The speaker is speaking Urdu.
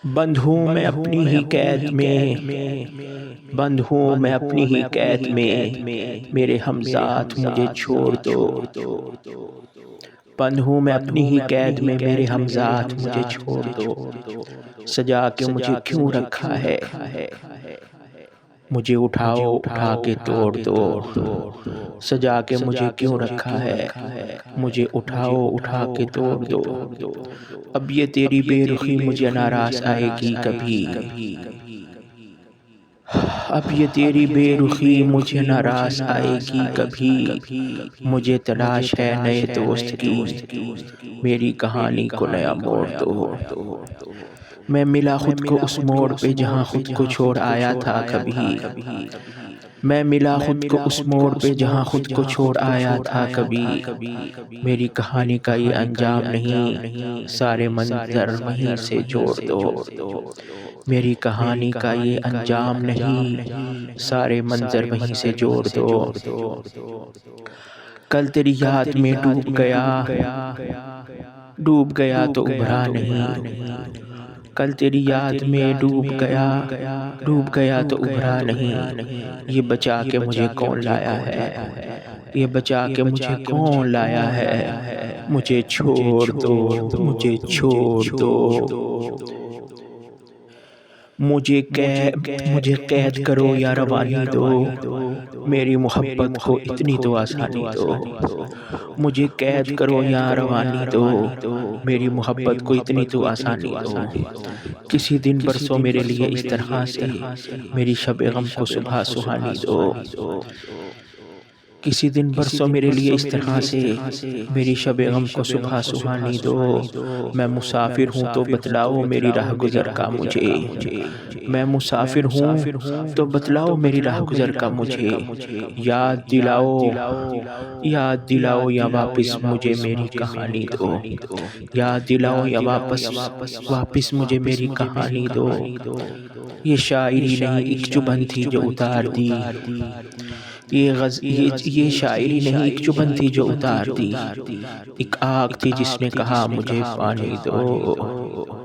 بند ہوں میں اپنی ہی قید میں، بند ہوں میں اپنی ہی قید میں، میرے ہمذات مجھے چھوڑ دو۔ بند ہوں میں اپنی ہی قید میں، میرے ہمذات مجھے چھوڑ دو۔ سجا کے مجھے کیوں رکھا ہے، مجھے اٹھاؤ اٹھا کے توڑ دو۔ سجا کے مجھے کیوں رکھا ہے، مجھے اٹھاؤ اٹھا کے توڑ دو۔ اب یہ تیری بے رخی مجھے ناراض آئے گی کبھی، اب یہ تیری بے رخی مجھے ناراض آئے گی کبھی۔ مجھے تلاش ہے نئے دوست کی، میری کہانی کو نیا موڑ دو۔ میں ملا خود کو اس موڑ پہ جہاں خود کو چھوڑ آیا تھا کبھی، میں ملا خود کو اس موڑ پہ جہاں خود کو چھوڑ آیا تھا کبھی۔ میری کہانی کا یہ انجام نہیں، سارے منظر وہیں سے جوڑ دو۔ میری کہانی کا یہ انجام نہیں، سارے منظر وہیں سے جوڑ دو۔ کل تیری یاد میں ڈوب گیا، ڈوب گیا تو ابھرا نہیں۔ کل تیری یاد میں ڈوب گیا، ڈوب گیا تو ابھرا نہیں۔ یہ بچا کے مجھے کون لایا ہے، یہ بچا کے مجھے کون لایا ہے۔ مجھے چھوڑ دو، مجھے چھوڑ دو۔ مجھے قید کرو یا روانی دو، میری محبت کو اتنی تو آسانی دو۔ مجھے قید کرو یا روانی دو، میری محبت کو اتنی تو آسانی دو۔ کسی دن برسو میرے لیے اس طرح سے، میری شب غم کو صبح سہانی دو۔ کسی دن برسو میرے لیے اس طرح سے، میری شب غم کو صبح سہانی دو۔ میں مسافر ہوں تو بتلاؤ میری راہ گزر کا مجھے، میں مسافر ہوں تو بتلاؤ میری راہ گزر کا مجھے۔ یاد دلاؤ، یاد دلاؤ یا واپس مجھے میری کہانی دو۔ یاد دلاؤ یا واپس مجھے میری کہانی دو۔ یہ شاعری نہیں ایک چبھن تھی جو اتار دی، یہ شاعری نہیں ایک چبھن تھی جو اتار دی۔ ایک آگ تھی جس نے کہا مجھے پانی دو۔